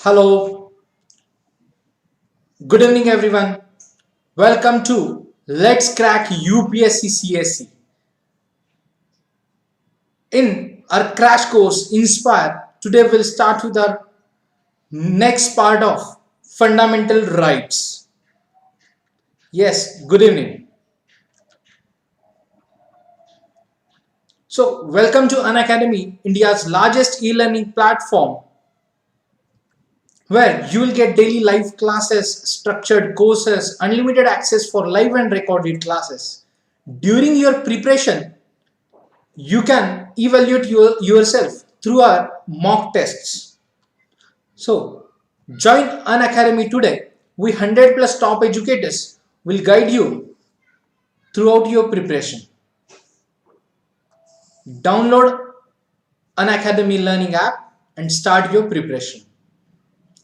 Hello, good evening everyone. Welcome to Let's Crack UPSC CSE. In our crash course Inspire, today we'll start with our next part of fundamental rights. Yes, good evening. So, welcome to Unacademy, India's largest e-learning platform where you will get daily live classes, structured courses, unlimited access for live and recorded classes. During your preparation, you can evaluate yourself through our mock tests. So, join Unacademy today. We 100 plus top educators will guide you throughout your preparation. Download Unacademy learning app and start your preparation.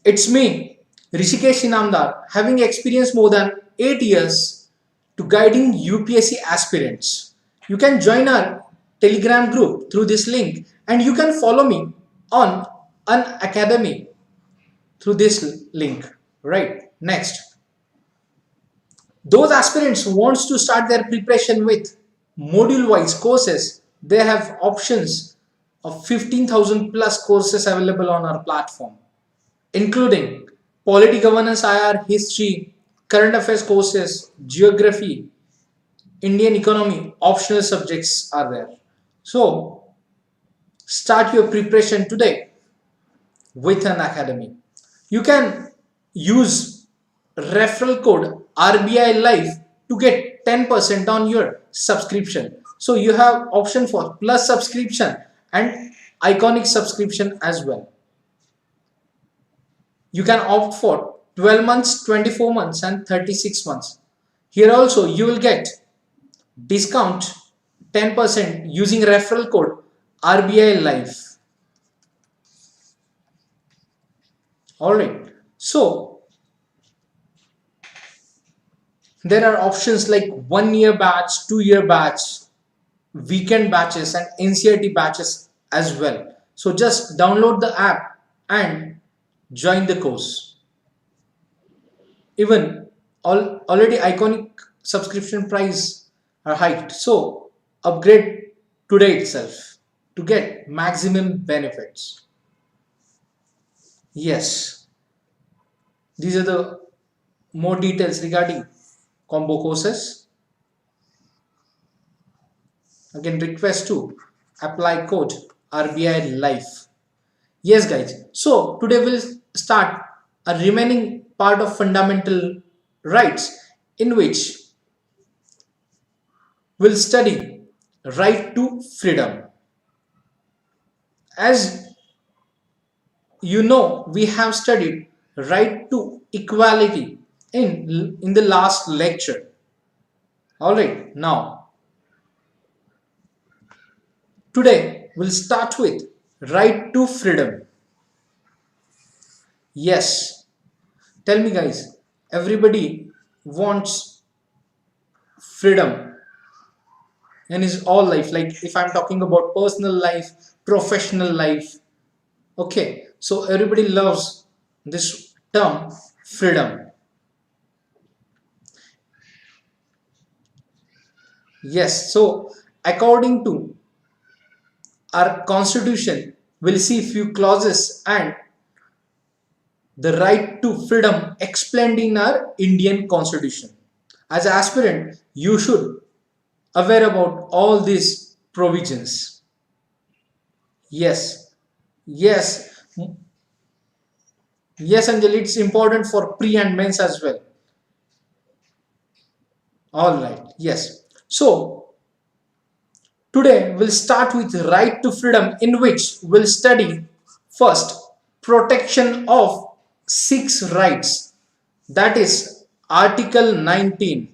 It's me, Rushikesh Inamdar, having experienced more than 8 years to guiding UPSC aspirants. You can join our Telegram group through this link and you can follow me on Unacademy through this link. Right, next. Those aspirants who wants to start their preparation with module-wise courses, they have options of 15,000 plus courses available on our platform, including Polity, Governance, IR, History, Current Affairs courses, Geography, Indian Economy, optional subjects are there. So, start your preparation today with Unacademy. You can use referral code RBI Live to get 10% on your subscription. So, you have option for plus subscription and iconic subscription as well. You can opt for 12 months, 24 months and 36 months. Here also you will get discount 10% using referral code RBI Live. Alright, so there are options like 1 year batch, 2 year batch, weekend batches and NCRT batches as well. So just download the app and join the course. Even already iconic subscription price are hiked, so upgrade today itself to get maximum benefits. Yes, these are the more details regarding combo courses. Again, request to apply code RBI Life. Yes guys, so today we'll start a remaining part of fundamental rights, in which we'll study right to freedom. As you know, we have studied right to equality in the last lecture. Alright, now today we'll start with right to freedom. Yes, tell me guys, everybody wants freedom in his all life. Like if I'm talking about personal life, professional life, okay, so everybody loves this term freedom. Yes, so according to our constitution, we'll see few clauses and the right to freedom explained in our Indian constitution. As an aspirant, you should aware about all these provisions. Yes, yes, yes, Anjali, it's important for pre and mains as well. All right, yes. So today we'll start with right to freedom, in which we'll study first protection of 6 rights, that is Article 19.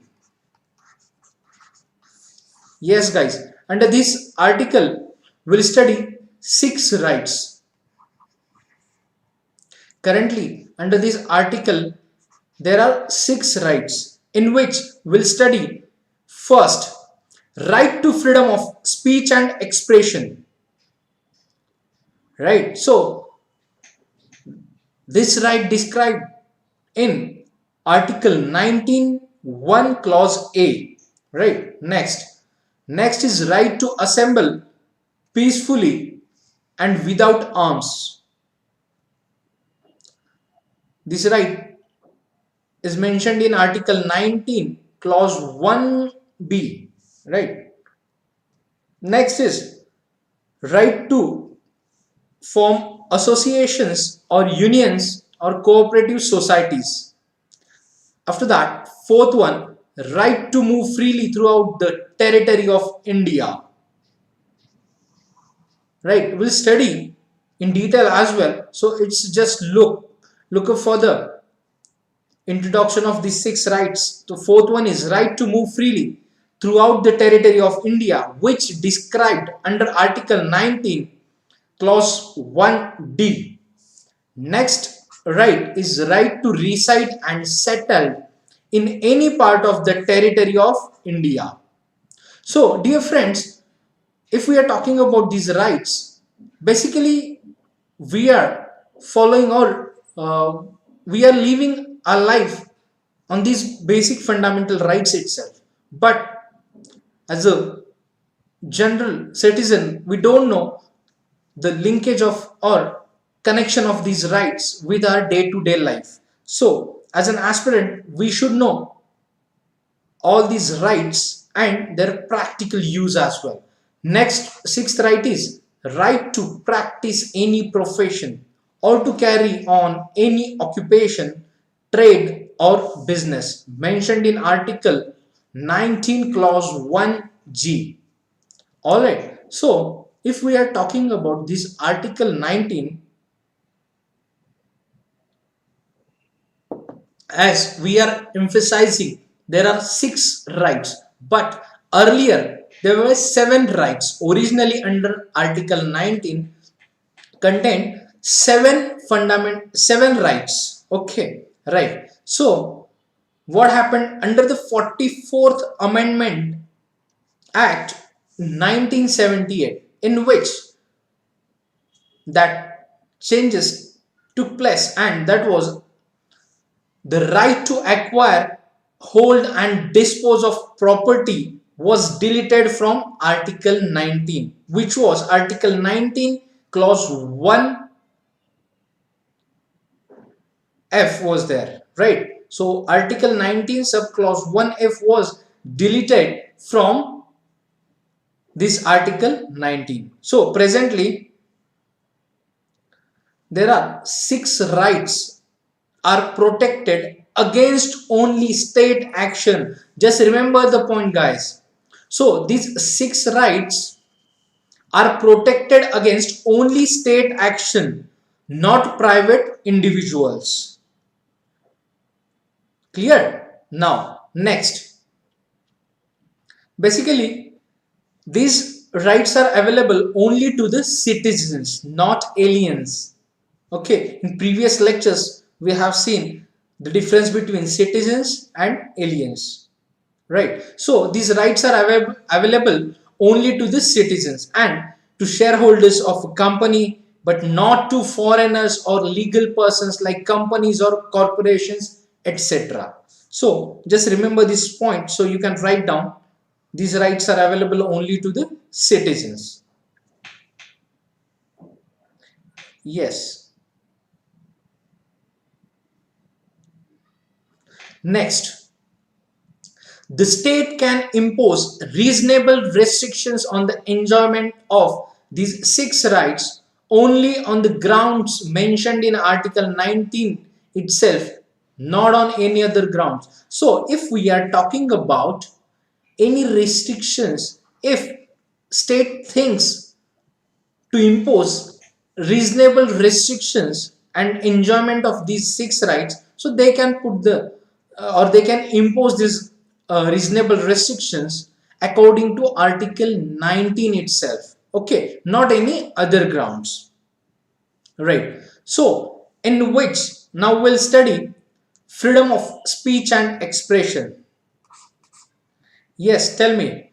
Yes guys, under this article we'll study 6 rights. Currently under this article there are 6 rights, in which we'll study first right to freedom of speech and expression. Right, so This right described in Article 19(1) Clause A. Right. Next is right to assemble peacefully and without arms. This right is mentioned in Article 19 Clause 1B. Right. Next is right to form associations or unions or cooperative societies. After that, fourth one, right to move freely throughout the territory of India. Right, we'll study in detail as well. So it's just look up for the introduction of these six rights. The fourth one is right to move freely throughout the territory of India, which described under Article 19 Clause 1D. Next right is right to reside and settle in any part of the territory of India. So, dear friends, if we are talking about these rights, basically we are following or we are living our life on these basic fundamental rights itself. But as a general citizen, we don't know the linkage of or connection of these rights with our day-to-day life. So, as an aspirant, we should know all these rights and their practical use as well. Next, sixth right is right to practice any profession or to carry on any occupation, trade or business mentioned in Article 19 Clause 1G. Alright, so if we are talking about this Article 19, as we are emphasizing, there are six rights, but earlier there were seven rights. Originally under Article 19 contained seven rights. Okay, right. So what happened under the 44th Amendment Act 1978, in which that changes took place, and that was the right to acquire, hold and dispose of property was deleted from Article 19, which was Article 19 Clause 1F was there, right? So Article 19 subclause 1F was deleted from this Article 19. So presently there are six rights are protected against only state action. Just remember the point, guys. So these six rights are protected against only state action, not private individuals. Clear? Now, next. Basically, these rights are available only to the citizens, not aliens. Okay, in previous lectures, we have seen the difference between citizens and aliens. Right. So these rights are available only to the citizens and to shareholders of a company, but not to foreigners or legal persons like companies or corporations, etc. So just remember this point. So you can write down these rights are available only to the citizens. Yes. Next, the state can impose reasonable restrictions on the enjoyment of these six rights only on the grounds mentioned in Article 19 itself, not on any other grounds. So, if we are talking about any restrictions, if state thinks to impose reasonable restrictions and enjoyment of these six rights, so they can put the or they can impose these reasonable restrictions according to Article 19 itself. Okay, not any other grounds. Right. So in which now we'll study freedom of speech and expression. Yes, tell me,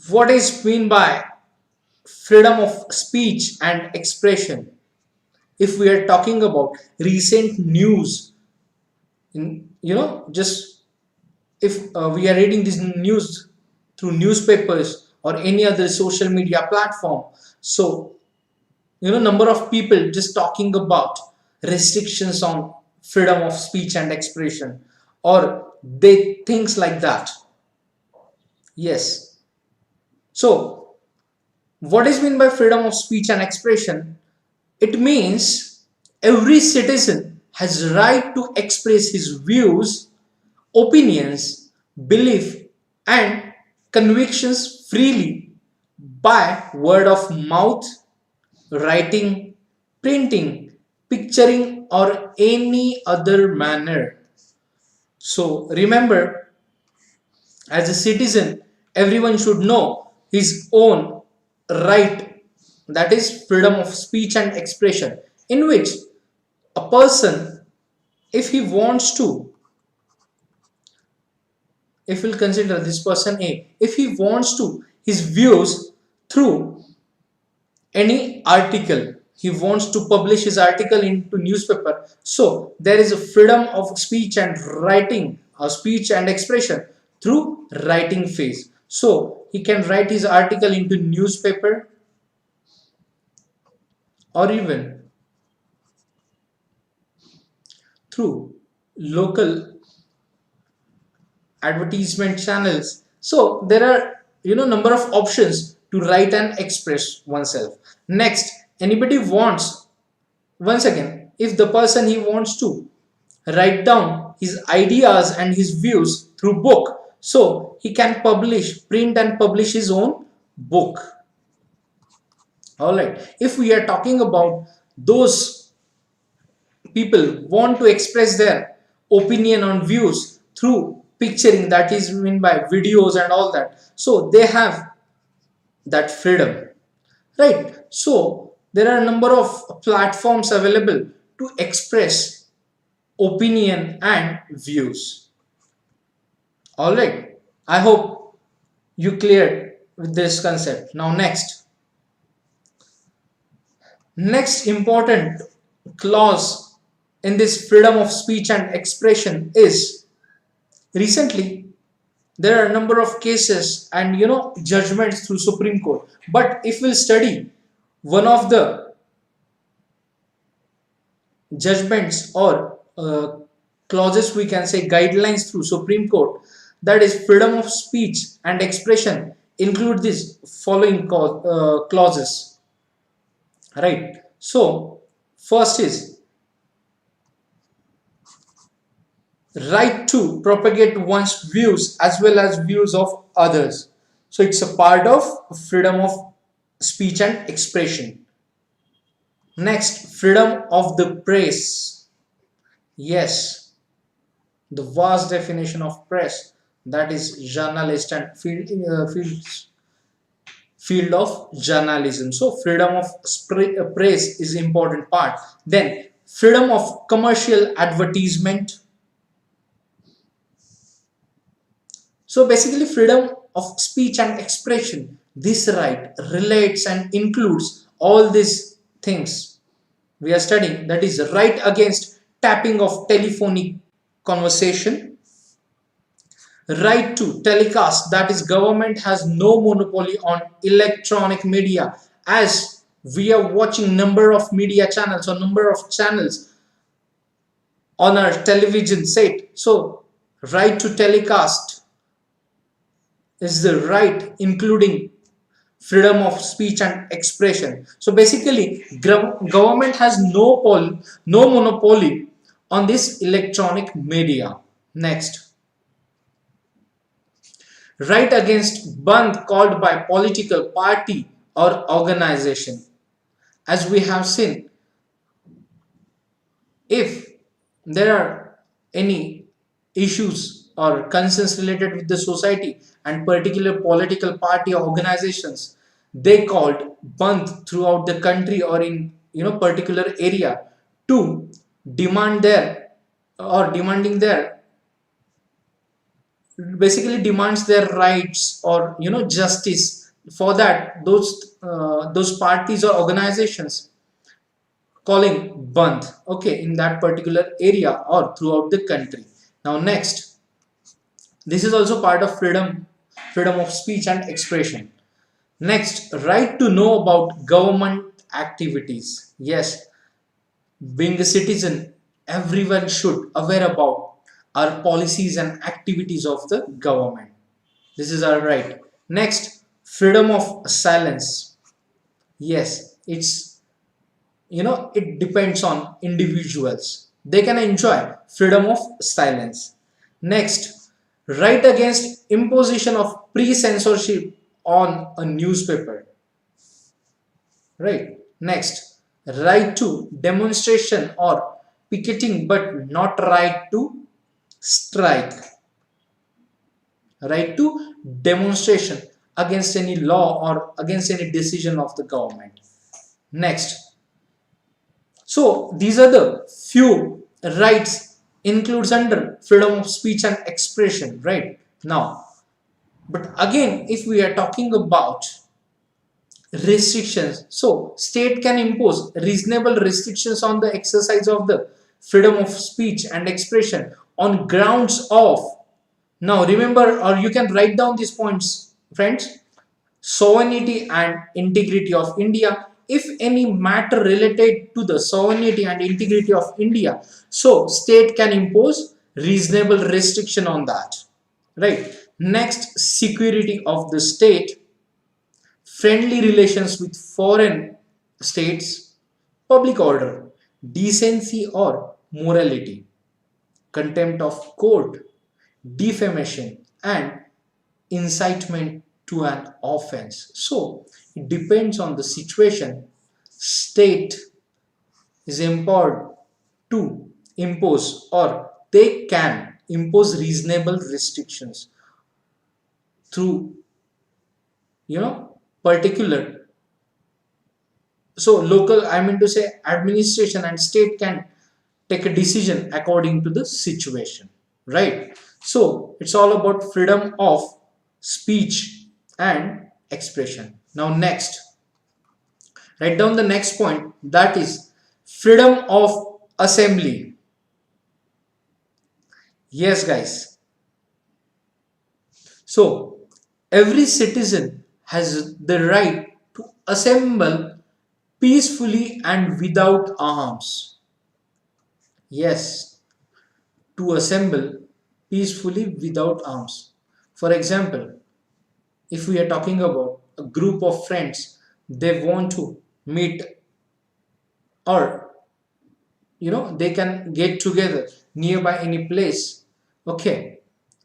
what is mean by freedom of speech and expression. If we are talking about recent news, just if we are reading this news through newspapers or any other social media platform, so number of people just talking about restrictions on freedom of speech and expression, or they things like that. Yes. So what is meant by freedom of speech and expression? It means every citizen has right to express his views, opinions, belief, and convictions freely by word of mouth, writing, printing, picturing, or any other manner. So remember, as a citizen, everyone should know his own right, that is freedom of speech and expression, in which a person, if he wants to, if we'll consider this person A, if he wants to, his views through any article, he wants to publish his article into newspaper, so there is a freedom of speech and writing, or speech and expression through writing phase. So he can write his article into newspaper, or even through local advertisement channels. So there are number of options to write and express oneself. Next, anybody wants, once again, if the person he wants to write down his ideas and his views through book, so he can print and publish his own book. All right, if we are talking about those people want to express their opinion on views through picturing, that is mean by videos and all that, so they have that freedom, right? So there are a number of platforms available to express opinion and views. All right, I hope you cleared with this concept. Now next important clause in this freedom of speech and expression is, recently there are a number of cases and judgments through Supreme Court, but if we'll study one of the judgments or clauses, we can say guidelines through Supreme Court, that is freedom of speech and expression, include these following clauses, right? So first is right to propagate one's views as well as views of others. So it's a part of freedom of speech and expression. Next, freedom of the press. Yes, the vast definition of press, that is journalist and field of journalism. So freedom of press is important part. Then freedom of commercial advertisement. So basically freedom of speech and expression, this right relates and includes all these things we are studying, that is right against tapping of telephonic conversation, right to telecast, that is government has no monopoly on electronic media, as we are watching number of media channels or number of channels on our television set. So right to telecast is the right including freedom of speech and expression. So basically government has no monopoly on this electronic media. Next, right against bandh called by political party or organization. As we have seen, if there are any issues or concerns related with the society and particular political party or organizations, they called bandh throughout the country or in particular area to demand their, or demanding their, basically demands their rights or justice For that, those parties or organizations calling bandh, okay, in that particular area or throughout the country. Now next, this is also part of freedom of speech and expression. Next, right to know about government activities. Yes, being a citizen, everyone should aware about our policies and activities of the government. This is our right. Next, freedom of silence. Yes, it depends on individuals. They can enjoy freedom of silence. Next, right against imposition of pre-censorship on a newspaper. Right. Next, right to demonstration or picketing, but not right to strike. Right to demonstration against any law or against any decision of the government. Next, so these are the few rights includes under freedom of speech and expression, right? Now, but again, if we are talking about restrictions, so state can impose reasonable restrictions on the exercise of the freedom of speech and expression on grounds of, now remember, or you can write down these points, friends: sovereignty and integrity of India. If any matter related to the sovereignty and integrity of India, so state can impose reasonable restriction on that. Right. Next, security of the state, friendly relations with foreign states, public order, decency or morality, contempt of court, defamation, and incitement to an offense. So it depends on the situation. State is empowered to impose, or they can impose reasonable restrictions through particular, so local, I mean to say, administration and state can take a decision according to the situation, right? So it's all about freedom of speech and expression. Now next, write down the next point, that is freedom of assembly. Yes guys, so every citizen has the right to assemble peacefully and without arms. Yes, to assemble peacefully without arms. For example, if we are talking about a group of friends, they want to meet, or they can get together nearby any place, okay,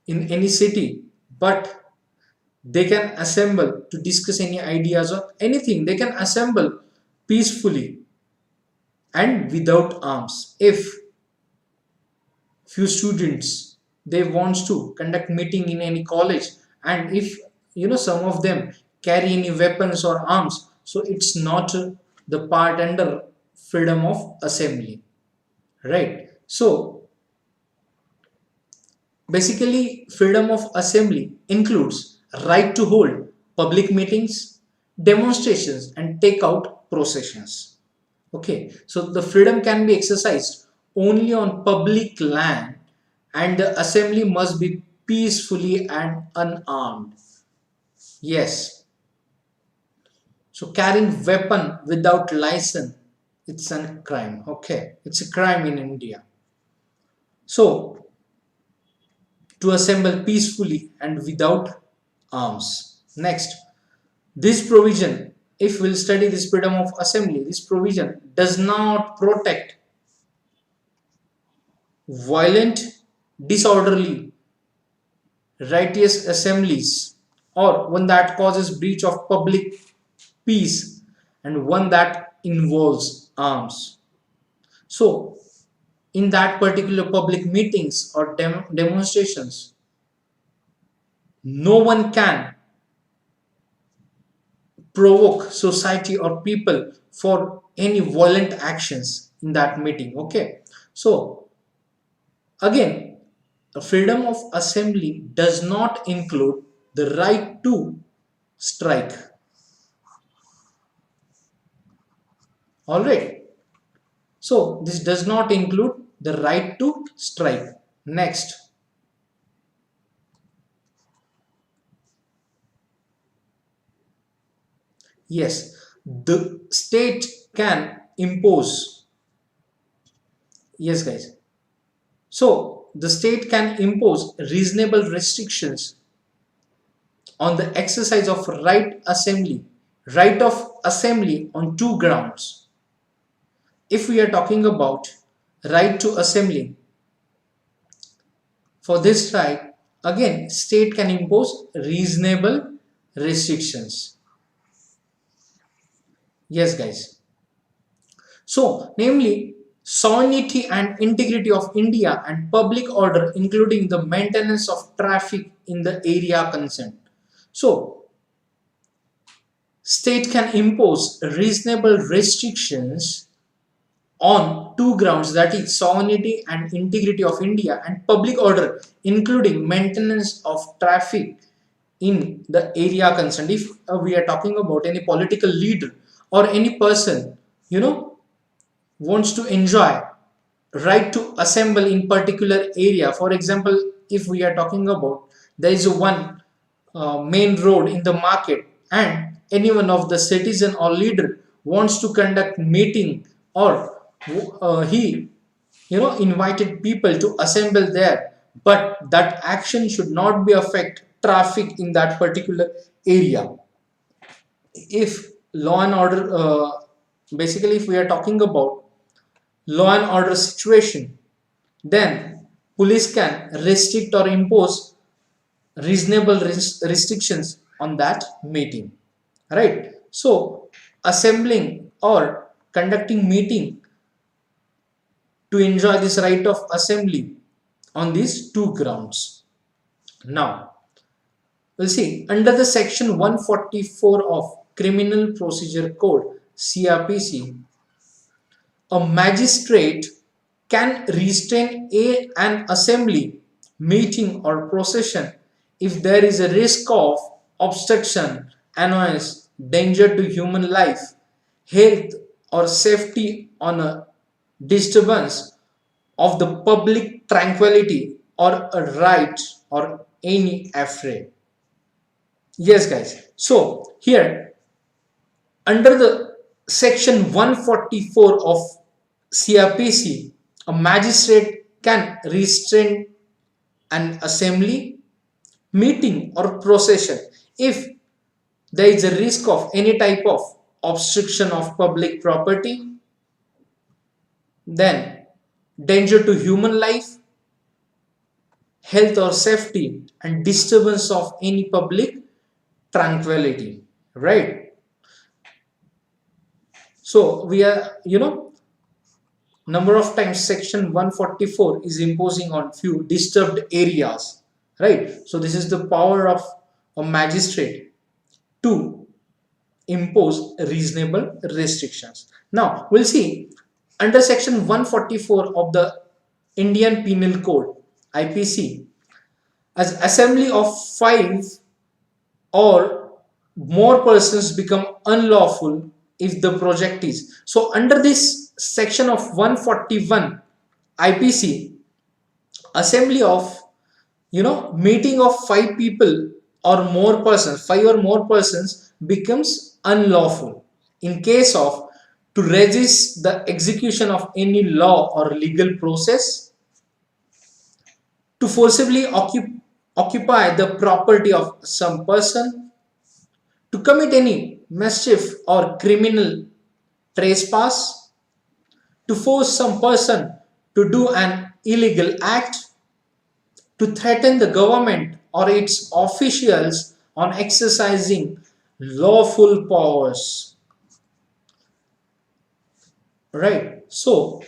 in any city, but they can assemble to discuss any ideas or anything. They can assemble peacefully and without arms. If few students, they wants to conduct meeting in any college, and if some of them carry any weapons or arms, so it's not the part under freedom of assembly, right? So basically, freedom of assembly includes right to hold public meetings, demonstrations, and take out processions. Okay, so the freedom can be exercised only on public land, and the assembly must be peacefully and unarmed. Yes, so carrying weapon without license, it's a crime. Okay, it's a crime in India. So to assemble peacefully and without arms. Next, this provision, if we'll study this freedom of assembly, this provision does not protect violent, disorderly, riotous assemblies, or one that causes breach of public peace, and one that involves arms. So, in that particular public meetings or demonstrations, no one can provoke society or people for any violent actions in that meeting. Okay, so again, a freedom of assembly does not include the right to strike. Alright. So this does not include the right to strike. Next. Yes, the state can impose. Yes, guys. So the state can impose reasonable restrictions on the exercise of right of assembly on two grounds. If we are talking about right to assembly, for this right, again, state can impose reasonable restrictions. Yes, guys. So, namely, sovereignty and integrity of India and public order, including the maintenance of traffic in the area concerned. So, state can impose reasonable restrictions on two grounds, that is sovereignty and integrity of India and public order, including maintenance of traffic in the area concerned. If we are talking about any political leader or any person, wants to enjoy right to assemble in particular area. For example, if we are talking about there is one main road in the market, and any one of the citizen or leader wants to conduct meeting, or he invited people to assemble there, but that action should not be affect traffic in that particular area. If law and order, basically if we are talking about law and order situation, then police can restrict or impose reasonable restrictions on that meeting, right? So assembling or conducting meeting to enjoy this right of assembly on these two grounds. Now we'll see under the section 144 of Criminal Procedure Code, CRPC, a magistrate can restrain an assembly, meeting, or procession if there is a risk of obstruction, annoyance, danger to human life, health, or safety, on a disturbance of the public tranquility or a right or any affray. Yes, guys. So here under the section 144 of CRPC, a magistrate can restrain an assembly, meeting, or procession if there is a risk of any type of obstruction of public property, then danger to human life, health or safety, and disturbance of any public tranquility, right? So we are, number of times section 144 is imposing on few disturbed areas, right? So this is the power of a magistrate to impose reasonable restrictions. Now we'll see under section 144 of the Indian Penal Code, IPC, as assembly of 5 or more persons become unlawful if the project is. So under this section of 141 IPC, assembly of meeting of 5 people or more persons, 5 or more persons becomes unlawful in case of to resist the execution of any law or legal process, to forcibly occupy the property of some person, to commit any mischief or criminal trespass, to force some person to do an illegal act, to threaten the government or its officials on exercising lawful powers. Right. So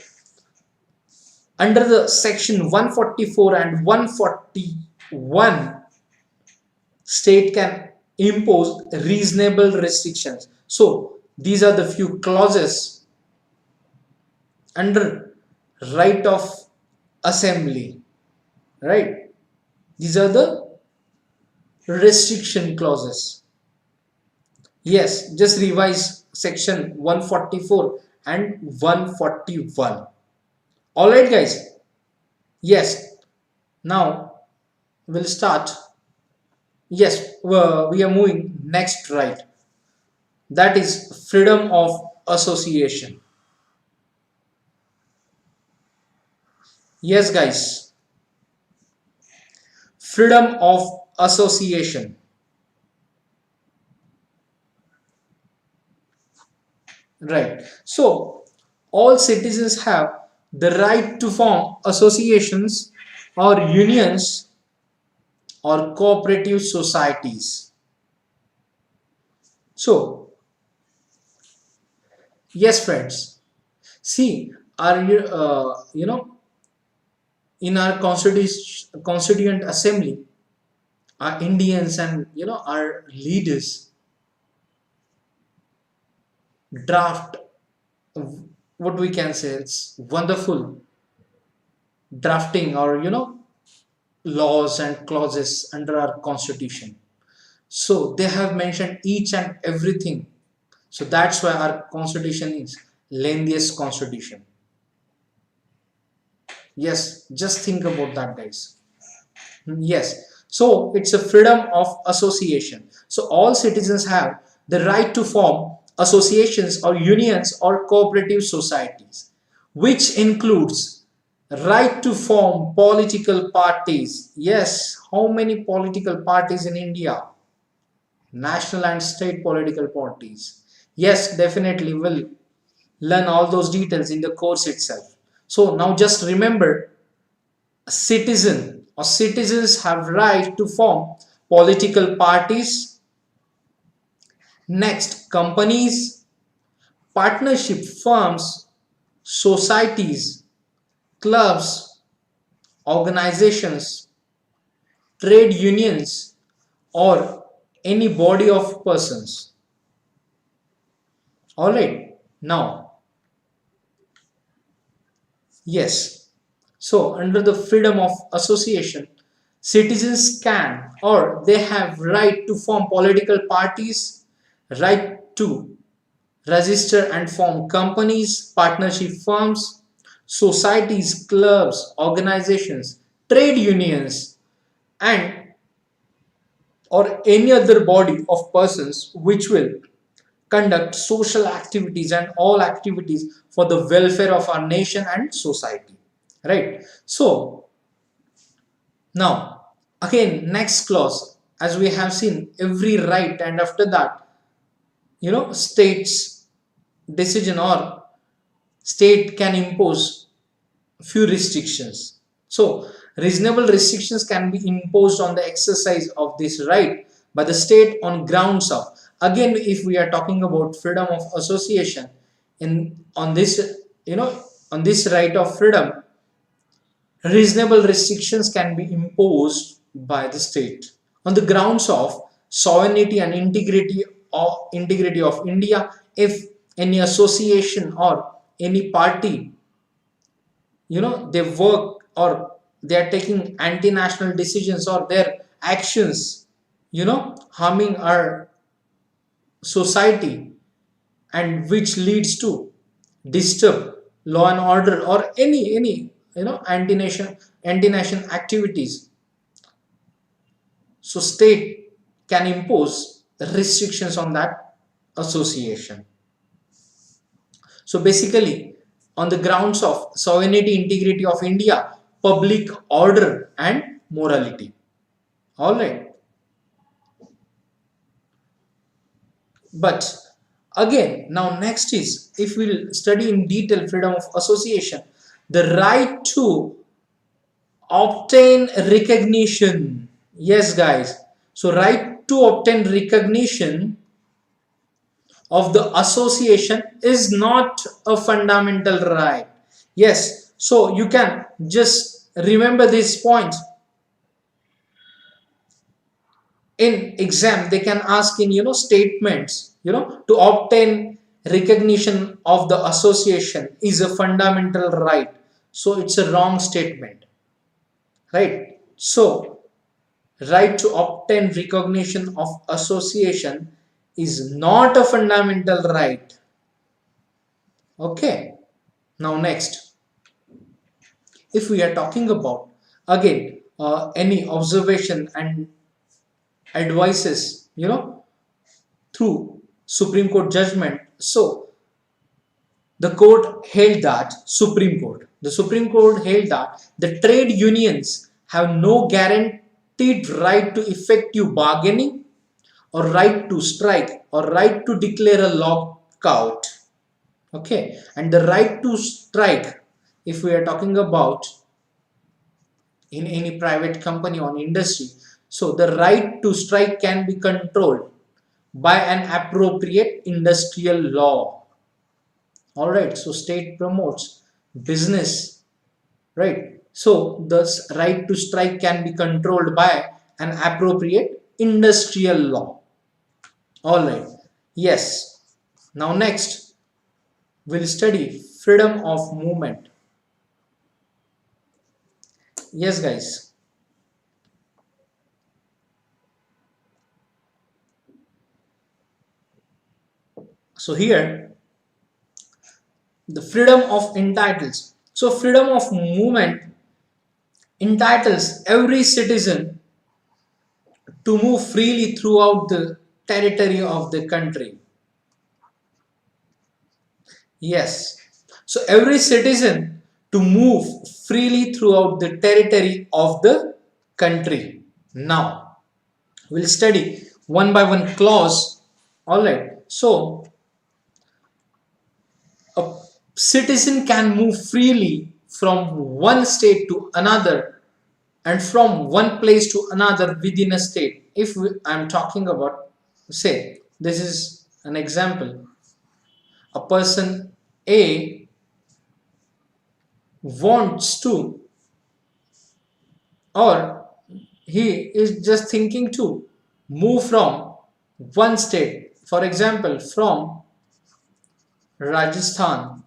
under the section 144 and 141, state can impose reasonable restrictions. So these are the few clauses under right of assembly, right? These are the restriction clauses. Yes, just revise section 144 and 141. Alright guys. Yes. Now we'll start. Yes, we are moving next, right? That is freedom of association. Yes guys, freedom of association. Right. So all citizens have the right to form associations or unions or cooperative societies. So yes friends, see, our in our constituent assembly, our Indians and our leaders draft, what we can say, it's wonderful drafting or laws and clauses under our constitution. So they have mentioned each and everything. So that's why our constitution is lengthiest constitution. Yes, just think about that guys. Yes, so it's a freedom of association. So all citizens have the right to form associations or unions or cooperative societies, which includes right to form political parties. Yes, how many political parties in India? National and state political parties. Yes, definitely will learn all those details in the course itself. So now just remember, citizen or citizens have right to form political parties. Next, companies, partnership firms, societies, clubs, organizations, trade unions, or any body of persons. All right. Now, yes. So, under the freedom of association, citizens can or they have right to form political parties, right to register and form companies, partnership firms, societies, clubs, organizations, trade unions, and or any other body of persons which will conduct social activities and all activities for the welfare of our nation and society. Right. So now again next clause, as we have seen every right, and after that states decision or state can impose few restrictions. So reasonable restrictions can be imposed on the exercise of this right by the state on grounds of, again if we are talking about freedom of association, in on this you know on this right of freedom, reasonable restrictions can be imposed by the state on the grounds of sovereignty and integrity of India. If any association or any party, they work or they are taking anti-national decisions or their actions, harming our society, and which leads to disturb law and order or any anti-nation activities, so state can impose restrictions on that association. So basically on the grounds of sovereignty, integrity of India, public order and morality. All right. But again, now next is, if we'll study in detail freedom of association, the right to obtain recognition. Yes guys, so right to obtain recognition of the association is not a fundamental right. Yes, so you can just remember this point. In exam they can ask in statements, to obtain recognition of the association is a fundamental right, so it's a wrong statement, right? So right to obtain recognition of association is not a fundamental right. Okay. Now next, if we are talking about again any observation and advices, through Supreme Court judgment. So the court held that the Supreme Court held that the trade unions have no guaranteed right to effective bargaining or right to strike or right to declare a lockout. Okay, and the right to strike, if we are talking about in any private company or industry, so the right to strike can be controlled by an appropriate industrial law. All right, so state promotes business, right? So the right to strike can be controlled by an appropriate industrial law. All right, yes. Now next, we'll study freedom of movement. Yes, guys. So here, the freedom of entitles. So freedom of movement entitles every citizen to move freely throughout the territory of the country. Yes. So every citizen to move freely throughout the territory of the country. Now, we'll study one by one clause. All right. So, a citizen can move freely from one state to another and from one place to another within a state. If I'm talking about, say, this is an example. A person A wants to, or he is just thinking to move from one state, for example, from Rajasthan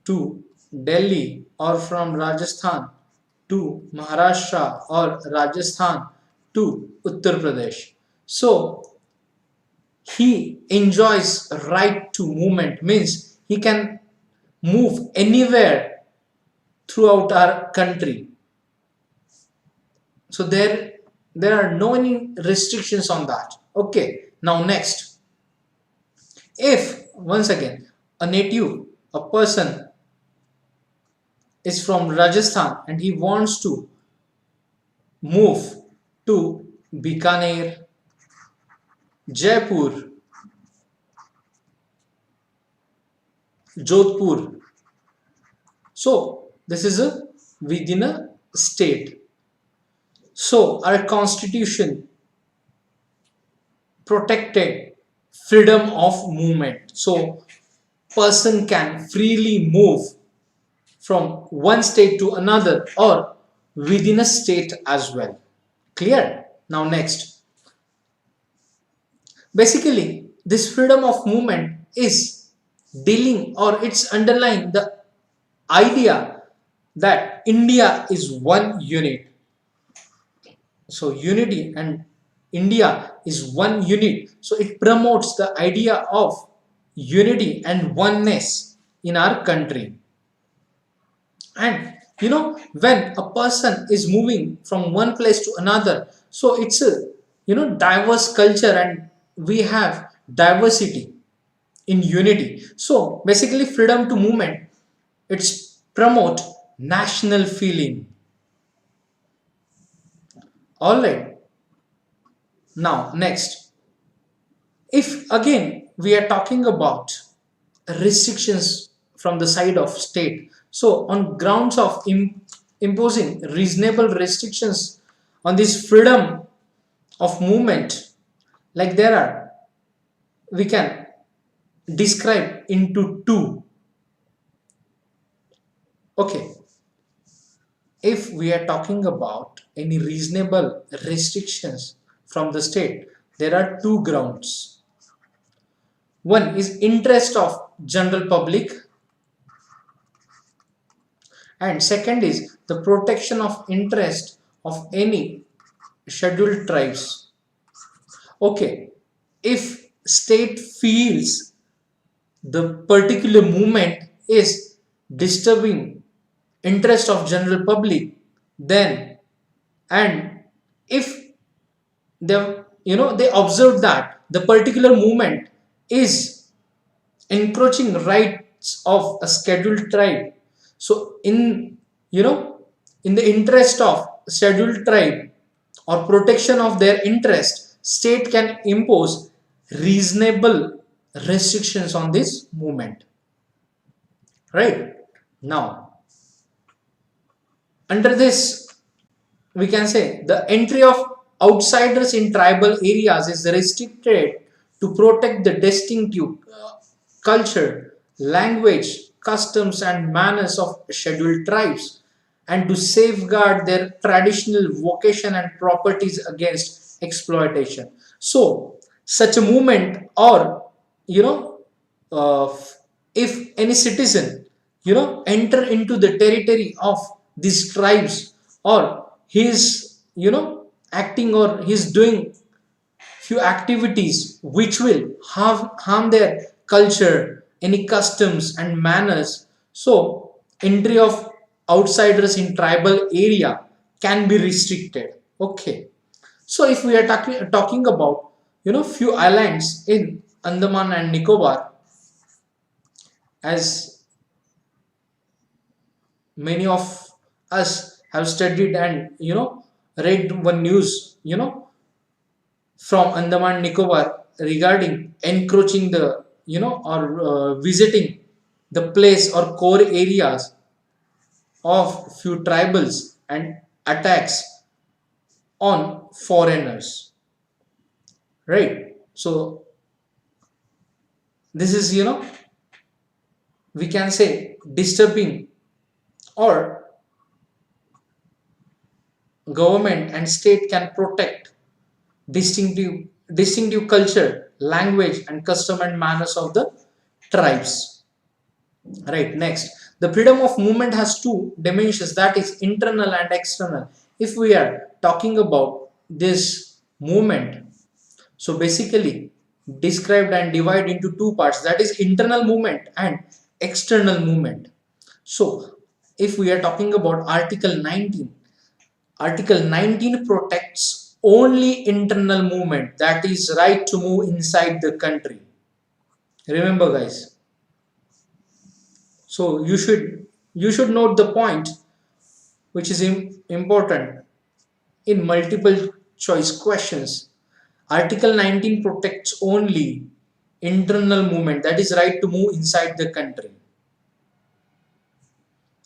to Delhi, or from Rajasthan to Maharashtra, or Rajasthan to Uttar Pradesh. So he enjoys right to movement, means he can move anywhere throughout our country. So there are no any restrictions on that. Okay, now next, if once again a person is from Rajasthan and he wants to move to Bikaner, Jaipur, Jodhpur, so this is a within a state. So our constitution protected freedom of movement. So person can freely move from one state to another or within a state as well. Clear? Now next. Basically, this freedom of movement is dealing, or it's underlying the idea that India is one unit. So unity and India is one unit. So it promotes the idea of unity and oneness in our country. And when a person is moving from one place to another, so it's a diverse culture and we have diversity in unity. So basically freedom to movement, it's promote national feeling. All right. Now next, if again we are talking about restrictions from the side of state, so on grounds of imposing reasonable restrictions on this freedom of movement, like there are, we can describe into two. Okay, if we are talking about any reasonable restrictions from the state, there are two grounds. One is interest of general public, and second is the protection of interest of any scheduled tribes. Okay, if state feels the particular movement is disturbing interest of general public, then, and if they observe that the particular movement is encroaching rights of a scheduled tribe, so in the interest of scheduled tribe or protection of their interest, state can impose reasonable restrictions on this movement. Right? Now, under this, we can say the entry of outsiders in tribal areas is restricted to protect the distinctive culture, language, customs, and manners of scheduled tribes, and to safeguard their traditional vocation and properties against exploitation. So, such a movement, or you know, if any citizen enter into the territory of these tribes, or he is acting, or he's doing few activities which will harm their culture, any customs and manners, so entry of outsiders in tribal area can be restricted. Okay, so if we are talking about few islands in Andaman and Nicobar, as many of us have studied and read one news from Andaman Nicobar regarding encroaching the or visiting the place or core areas of few tribals and attacks on foreigners, right? So this is we can say disturbing, or government and state can protect distinctive culture, language, and custom and manners of the tribes. Right, next, the freedom of movement has two dimensions, that is internal and external. If we are talking about this movement, so basically described and divided into two parts, that is internal movement and external movement. So if we are talking about Article 19, Article 19 protects only internal movement, that is right to move inside the country. Remember guys. So you should note the point which is important in multiple choice questions. Article 19 protects only internal movement, that is right to move inside the country.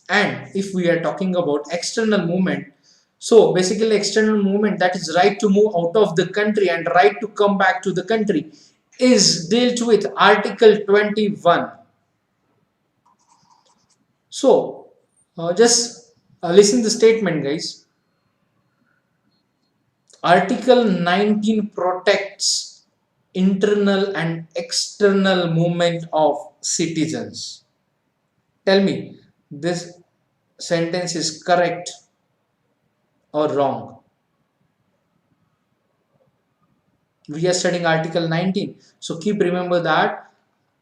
And if we are talking about external movement, so basically external movement, that is right to move out of the country and right to come back to the country, is dealt with Article 21. So just listen the statement guys. Article 19 protects internal and external movement of citizens. Tell me, this sentence is correct or wrong? We are studying Article 19. So keep remember that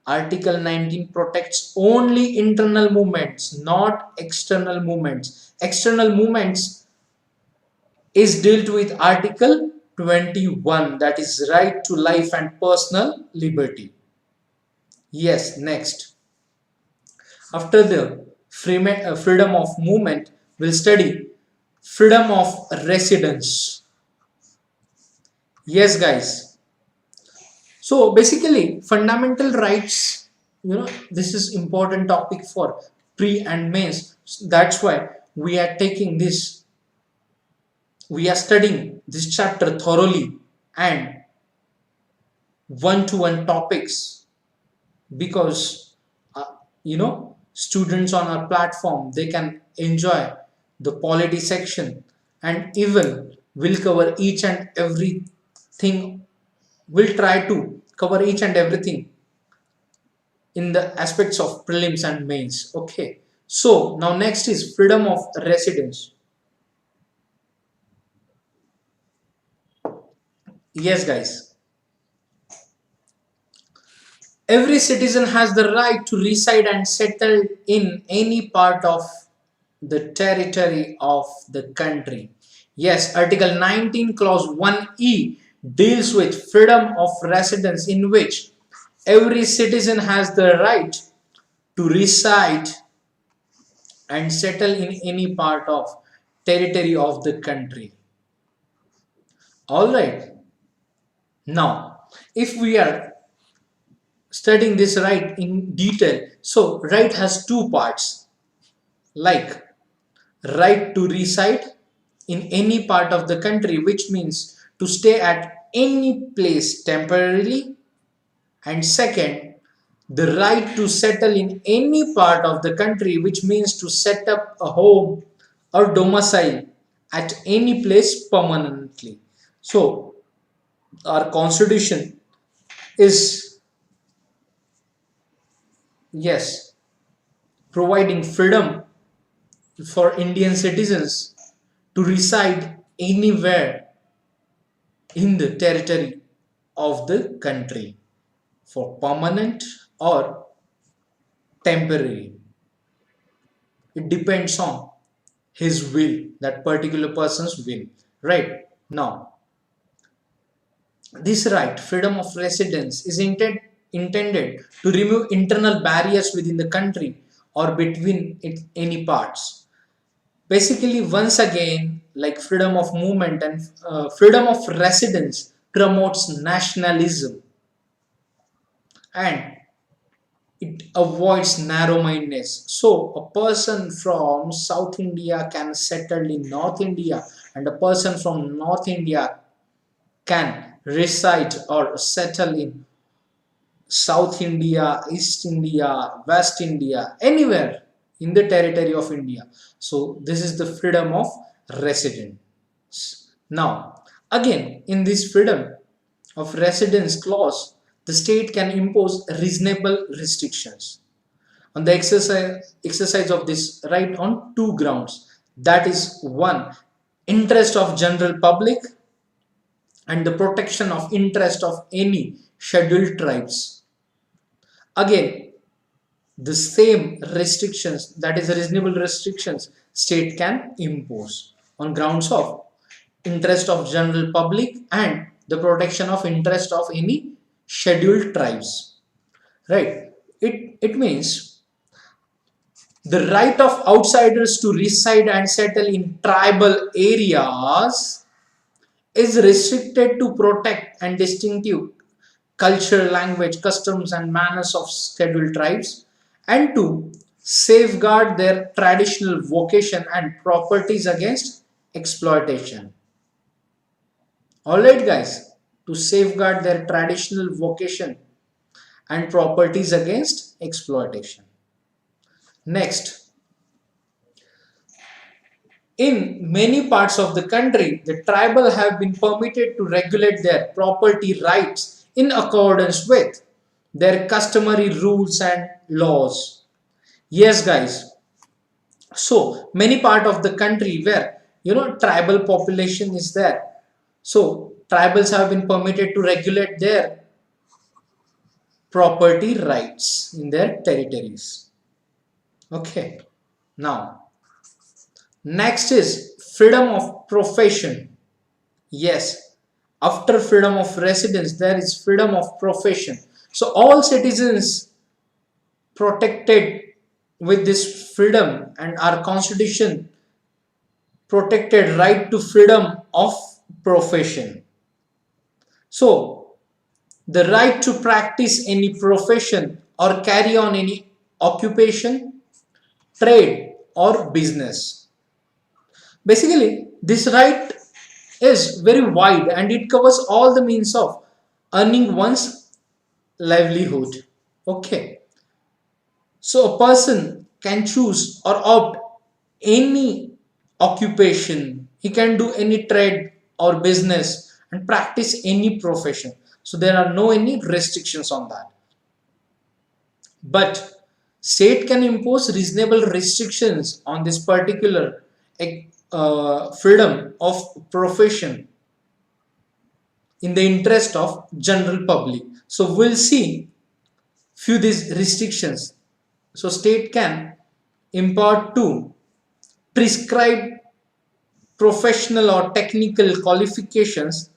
Article 19 protects only internal movements, not external movements. External movements is dealt with Article 21, that is right to life and personal liberty. Yes, next. After the freedom of movement, we'll study freedom of residence. Yes, guys. So basically, fundamental rights, this is important topic for pre and mains. That's why we are taking this. We are studying this chapter thoroughly and one-to-one topics, because students on our platform, they can enjoy the polity section, and even will cover each and everything. We'll try to cover each and everything in the aspects of prelims and mains. Okay, so now next is freedom of residence. Yes guys, Every citizen has the right to reside and settle in any part of the territory of the country. Yes, Article 19, Clause 1E deals with freedom of residence, in which every citizen has the right to reside and settle in any part of territory of the country. All right. Now, if we are studying this right in detail, so right has two parts, like right to reside in any part of the country, which means to stay at any place temporarily, and second, the right to settle in any part of the country, which means to set up a home or domicile at any place permanently. So our constitution is, yes, providing freedom for Indian citizens to reside anywhere in the territory of the country for permanent or temporary. It depends on his will, that particular person's will. Right now, this right, freedom of residence, is intended to remove internal barriers within the country or between any parts. Basically, once again, like freedom of movement and freedom of residence promotes nationalism, and it avoids narrow-mindedness. So a person from South India can settle in North India, and a person from North India can reside or settle in South India, East India, West India, anywhere in the territory of India. So this is the freedom of residence. Now, again, in this freedom of residence clause, the state can impose reasonable restrictions on the exercise of this right on two grounds. That is, one, interest of general public, and the protection of interest of any scheduled tribes. Again, the same restrictions, that is reasonable restrictions, state can impose on grounds of interest of general public and the protection of interest of any scheduled tribes. Right? It means the right of outsiders to reside and settle in tribal areas is restricted to protect and distinctive culture, language, customs, and manners of scheduled tribes, and to safeguard their traditional vocation and properties against exploitation. Alright, guys, to safeguard their traditional vocation and properties against exploitation. Next, in many parts of the country, the tribal have been permitted to regulate their property rights in accordance with their customary rules and laws. Yes, guys. So many part of the country where tribal population is there. So tribals have been permitted to regulate their property rights in their territories. Okay. Now, next is freedom of profession. Yes, after freedom of residence, there is freedom of profession. So all citizens protected with this freedom, and our constitution protected right to freedom of profession. So the right to practice any profession or carry on any occupation, trade, or business. Basically, this right is very wide and it covers all the means of earning one's livelihood. Okay. So a person can choose or opt any occupation. He can do any trade or business and practice any profession. So there are no any restrictions on that. But state can impose reasonable restrictions on this particular freedom of profession in the interest of general public. So we'll see few these restrictions. So state can impart to prescribe professional or technical qualifications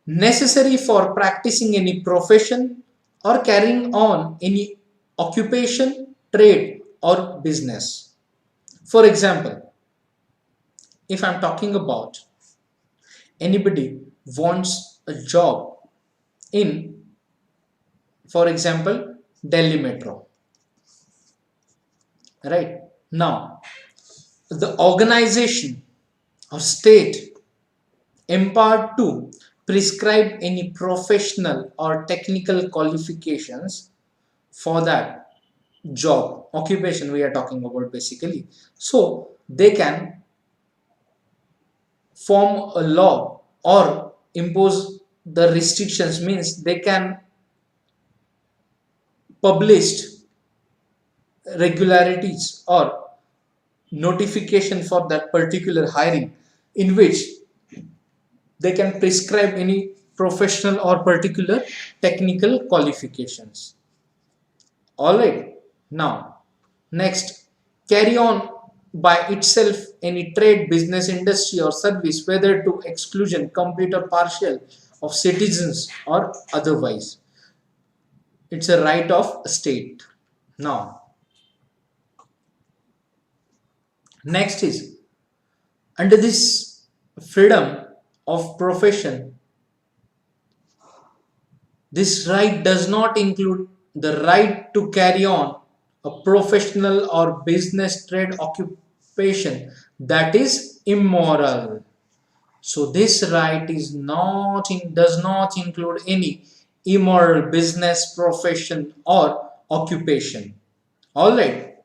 necessary for practicing any profession or carrying on any occupation, trade or business. For example, if I'm talking about anybody wants a job in, for example, Delhi Metro, right? Now, the organization or state empowered to prescribe any professional or technical qualifications for that job occupation we are talking about basically. So they can form a law or impose the restrictions, means they can publish regularities or notification for that particular hiring, in which they can prescribe any professional or particular technical qualifications. All right. Now, next, carry on by itself any trade, business, industry or service, whether to exclusion, complete or partial, of citizens or otherwise. It's a right of a state. Now, next is, under this freedom of profession, this right does not include the right to carry on a professional or business trade occupation that is immoral. So this right does not include any immoral business, profession or occupation. All right.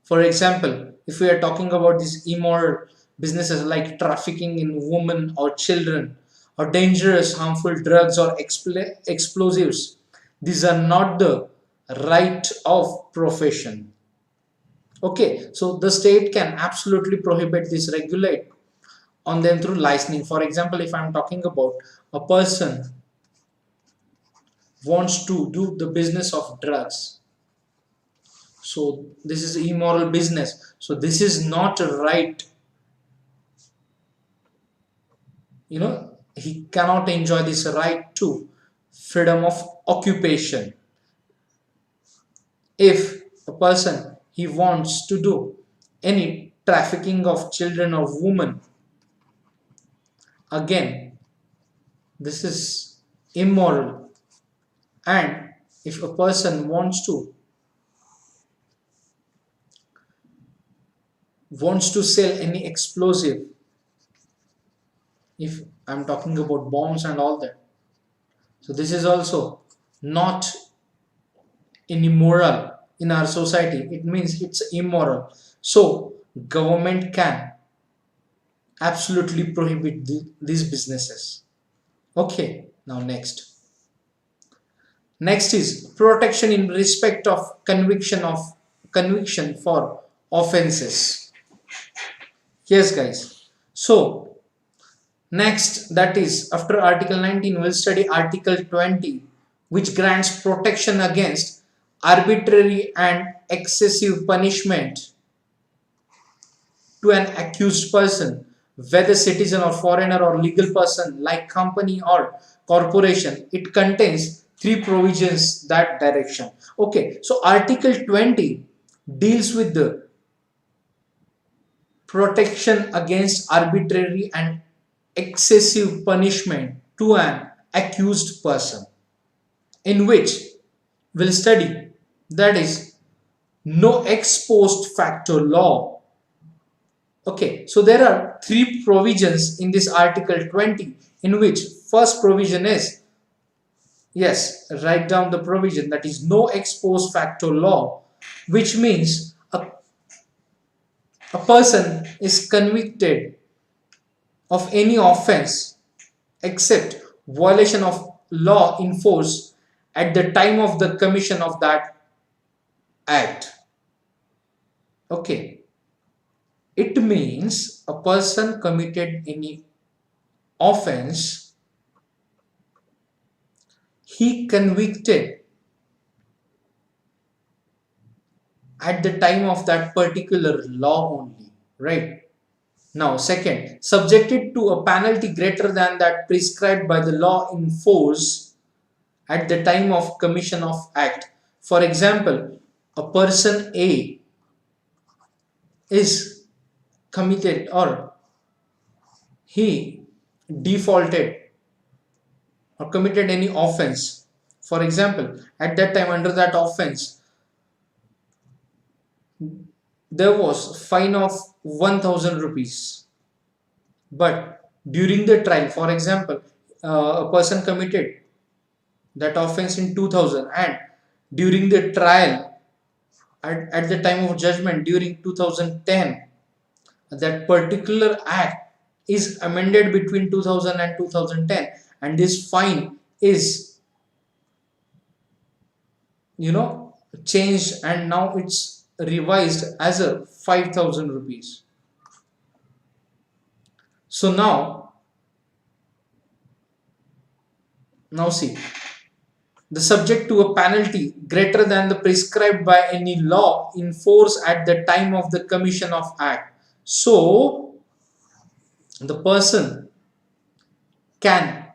For example, if we are talking about these immoral businesses like trafficking in women or children or dangerous, harmful drugs or explosives, these are not the right of profession. Okay, so the state can absolutely prohibit this, regulate on them through licensing. For example, if I'm talking about a person wants to do the business of drugs, so this is immoral business, so this is not a right, he cannot enjoy this right to freedom of occupation. If a person he wants to do any trafficking of children or women, again this is immoral. And if a person wants to sell any explosive, if I'm talking about bombs and all that, so this is also not any moral in our society, it means it's immoral. So government can absolutely prohibit these businesses. Okay, now next is protection in respect of conviction for offenses. Yes guys, so next, that is after article 19 we'll study article 20, which grants protection against arbitrary and excessive punishment to an accused person, whether citizen or foreigner or legal person like company or corporation. It contains three provisions that direction. Okay, so article 20 deals with the protection against arbitrary and excessive punishment to an accused person, in which we'll study, that is no ex post facto law. Okay, so there are three provisions in this article 20, in which first provision is, yes, write down the provision, that is no ex post facto law, which means a person is convicted of any offense except violation of law in force at the time of the commission of that act. Okay, it means a person committed any offense, he convicted at the time of that particular law only, right? Now, second, subjected to a penalty greater than that prescribed by the law in force at the time of commission of act. For example, a person A is committed or he defaulted or committed any offense. For example, at that time under that offense there was fine of 1000 rupees, but during the trial, for example, a person committed that offense in 2000 and during the trial at the time of judgment during 2010, that particular act is amended between 2000 and 2010 and this fine is changed and now it's revised as a 5000 rupees. So now see, the subject to a penalty greater than the prescribed by any law in force at the time of the commission of act. So the person can,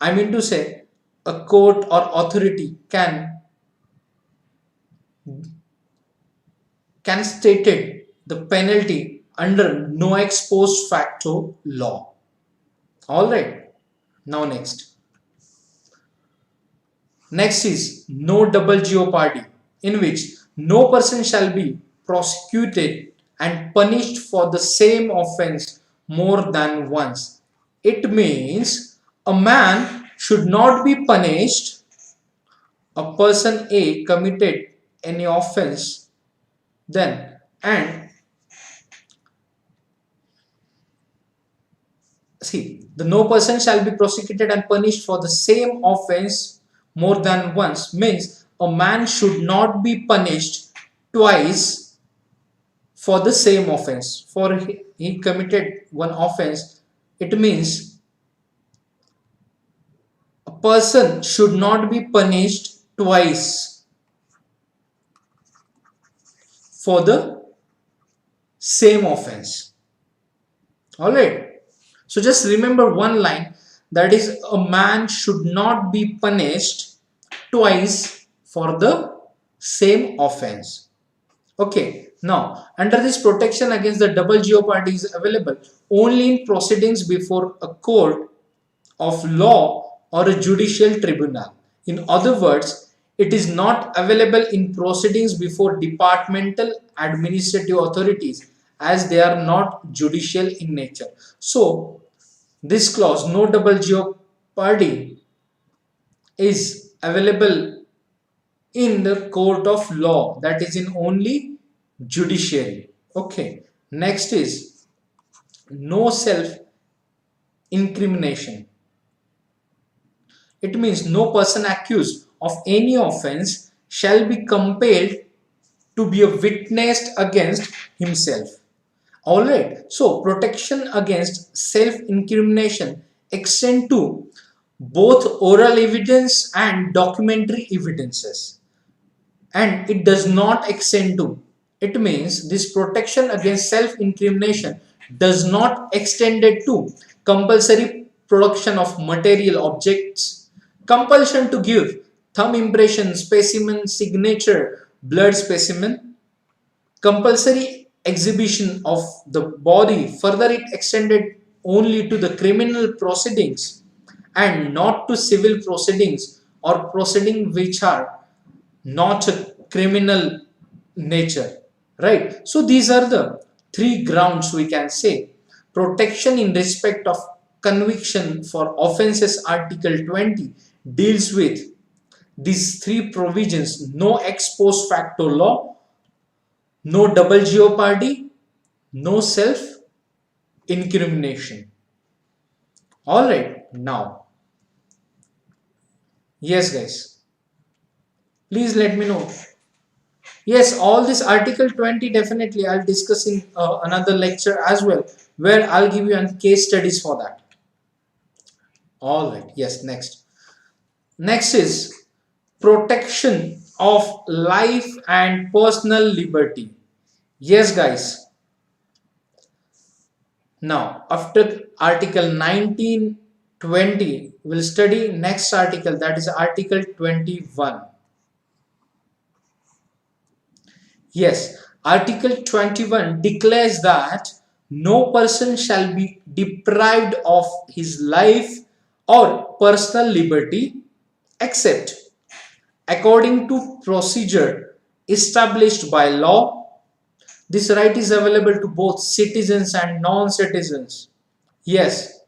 I mean to say, a court or authority can stated the penalty under no ex post facto law. All right. Now next is no double jeopardy, in which no person shall be prosecuted and punished for the same offense more than once. It means a man should not be punished. A person A committed any offense then and see, the no person shall be prosecuted and punished for the same offense more than once means a man should not be punished twice for the same offense. For he committed one offense, it means a person should not be punished twice for the same offense. Alright. So just remember one line, that is, a man should not be punished twice for the same offense. Okay. Now, under this, protection against the double jeopardy is available only in proceedings before a court of law or a judicial tribunal. In other words, it is not available in proceedings before departmental administrative authorities as they are not judicial in nature. So, this clause, no double jeopardy, is available in the court of law, that is in only judiciary. Okay. Next is no self incrimination. It means no person accused of any offense shall be compelled to be a witness against himself. Alright, so protection against self-incrimination extend to both oral evidence and documentary evidences, and it does not extend to, it means this protection against self-incrimination does not extend to compulsory production of material objects, compulsion to give thumb impression, specimen signature, blood specimen, compulsory exhibition of the body. Further, it extended only to the criminal proceedings and not to civil proceedings or proceedings which are not a criminal nature, right? So these are the three grounds we can say. Protection in respect of conviction for offences, Article 20 deals with these three provisions: no ex post facto law, no double jeopardy, no self incrimination. All right, now, yes guys, please let me know. Yes, all this Article 20 definitely I'll discuss in another lecture as well, where I'll give you case studies for that. All right, yes, next is protection of life and personal liberty. Yes, guys. Now, after Article 19, 20, we'll study next article, that is Article 21. Yes, Article 21 declares that no person shall be deprived of his life or personal liberty except according to procedure established by law. This right is available to both citizens and non-citizens. Yes,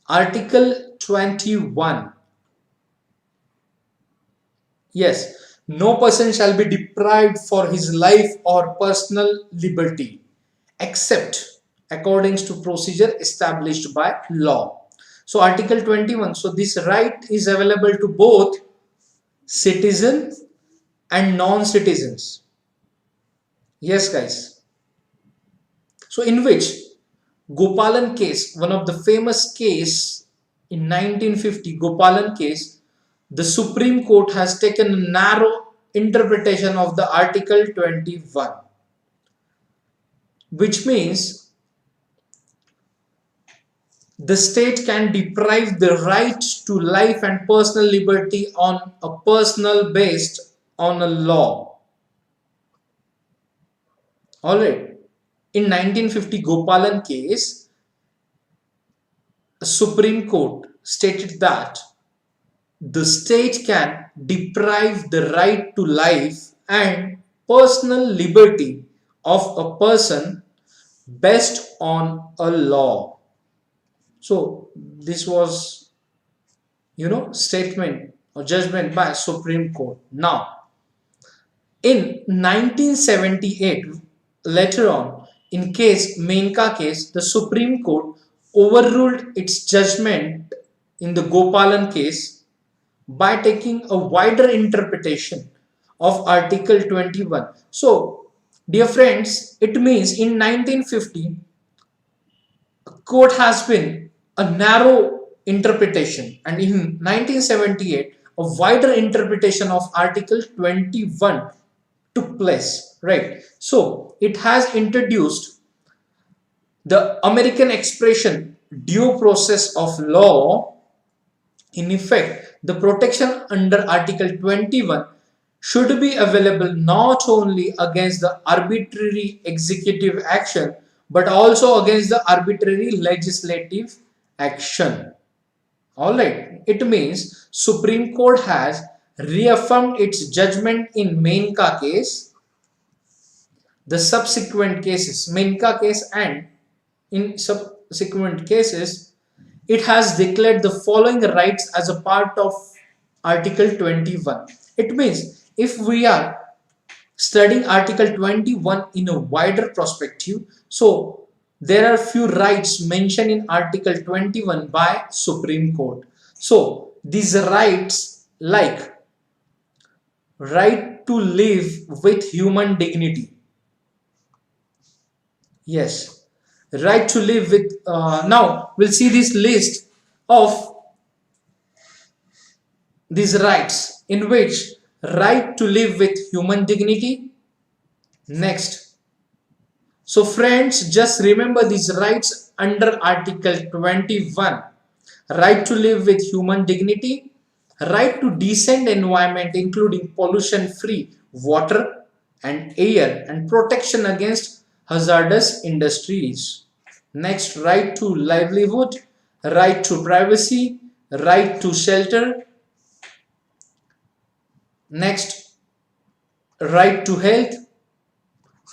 Article 21. Yes, no person shall be deprived for his life or personal liberty except according to procedure established by law. So Article 21. So this right is available to both citizens and non-citizens. Yes, guys. So in which Gopalan case, one of the famous case in 1950, Gopalan case, the Supreme Court has taken a narrow interpretation of the Article 21, which means the state can deprive the right to life and personal liberty on a personal based on a law. Alright. In 1950 Gopalan case, the Supreme Court stated that the state can deprive the right to life and personal liberty of a person based on a law. So this was, statement or judgment by Supreme Court. Now, in 1978, later on, in case Menka case, the Supreme Court overruled its judgment in the Gopalan case by taking a wider interpretation of Article 21. So, dear friends, it means in 1950, court has been a narrow interpretation, and in 1978 a wider interpretation of Article 21 took place, right? So it has introduced the American expression due process of law. In effect, the protection under Article 21 should be available not only against the arbitrary executive action but also against the arbitrary legislative action. Alright, it means Supreme Court has reaffirmed its judgment in Menka case, the subsequent cases, Menka case, and in subsequent cases, it has declared the following rights as a part of Article 21. It means if we are studying Article 21 in a wider perspective, so there are few rights mentioned in Article 21 by Supreme Court. So these rights like right to live with human dignity. Yes, right to live with, now we'll see this list of these rights, in which right to live with human dignity. Next, so friends, just remember these rights under Article 21. Right to live with human dignity, right to decent environment including pollution free water and air and protection against hazardous industries. Next, right to livelihood, right to privacy, right to shelter. Next, right to health,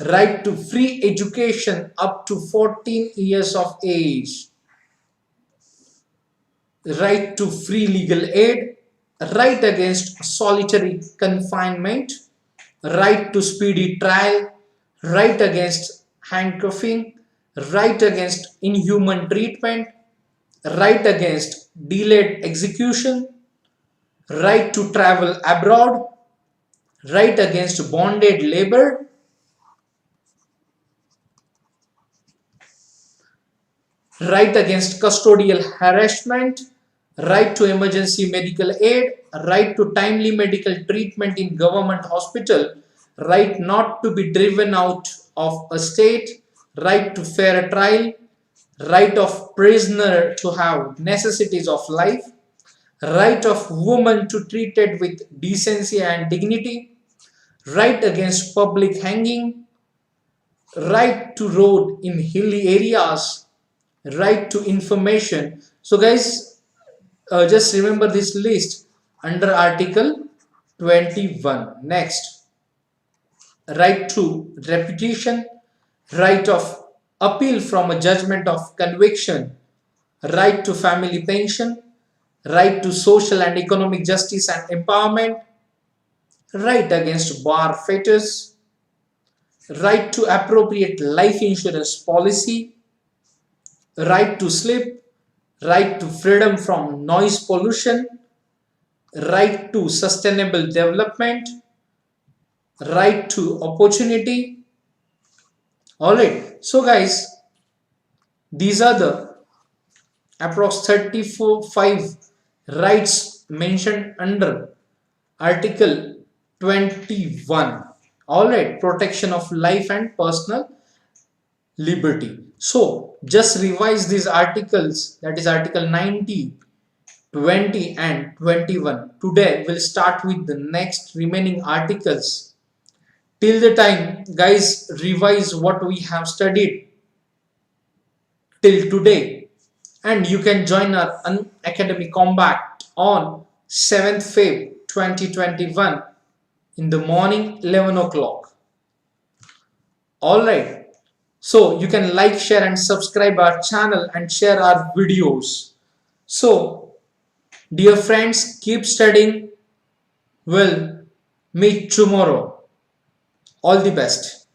right to free education up to 14 years of age, right to free legal aid, right against solitary confinement, right to speedy trial, right against handcuffing, right against inhuman treatment, right against delayed execution, right to travel abroad, right against bonded labor, right against custodial harassment, right to emergency medical aid, right to timely medical treatment in government hospital, right not to be driven out of a state, right to fair trial, right of prisoner to have necessities of life, right of woman to treated with decency and dignity, right against public hanging, right to road in hilly areas, right to information. So guys, just remember this list under article 21. Next, right to repetition, right of appeal from a judgment of conviction, right to family pension, right to social and economic justice and empowerment, right against bar fetters, right to appropriate life insurance policy, right to sleep, right to freedom from noise pollution, right to sustainable development, right to opportunity. Alright, so guys, these are the approx 35 rights mentioned under Article 21. Alright, protection of life and personal liberty. So just revise these articles, that is Article 90, 20 and 21. Today we'll start with the next remaining articles. Till the time, guys, revise what we have studied till today, and you can join our Unacademy combat on 7th Feb 2021 in the morning 11 o'clock. Alright, so you can like, share and subscribe our channel and share our videos. So dear friends, keep studying. We'll meet tomorrow. All the best.